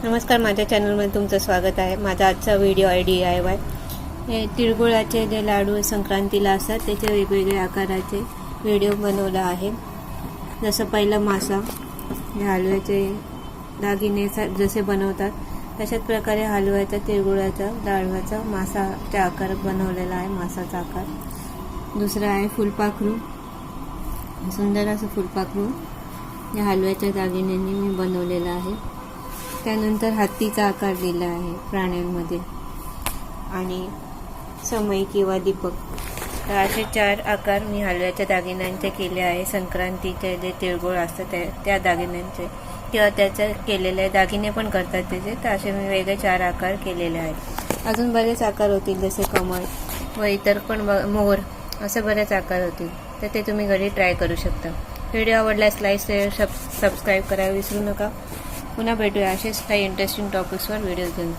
नमस्कार, माझ्या चॅनलमध्ये तुमचं स्वागत आहे। माझा आजचा व्हिडिओ आहे DIY हे तिळगुळाचे जे लाडू संक्रांतीला असतात त्याचे वेगवेगळे आकाराचे व्हिडिओ बनवला आहे। जसं पहिला मासा, हे हलव्याचे दागिने जसे बनवतात तशाच प्रकारे हलव्याचा तिळगुळाचा लाडवाचा मासाचा आकार बनवलेला आहे, मासाचा आकार। दुसरा आहे फुलपाखरू, सुंदर असं फुलपाखरू या हलव्याच्या दागिन्यांनी मी बनवलेला आहे। त्यानंतर हत्तीचा आकार दिला आहे प्राण्यांमध्ये आणि समय किंवा दीपक, तर असे 4 आकार मी हलव्याच्या दागिन्यांचे केले आहे। संक्रांतीचे जे तिळगुळ असतात त्या दागिन्यांचे किंवा त्याचे केलेले दागिने पण करतात त्याचे, तर असे मी वेगळे 4 आकार केलेले आहेत। अजून बरेच आकार होतील, जसे कमळ व इतर पण मोर, असे बरेच आकार होतील, तर ते तुम्ही घरी ट्राय करू शकता। व्हिडिओ आवडल्यास लाईक, शेअर, सबस्क्राईब करायला विसरू नका। पुन्हा भेटूया असेच काही इंटरेस्टिंग टॉपिक्सवर व्हिडिओ घेऊन।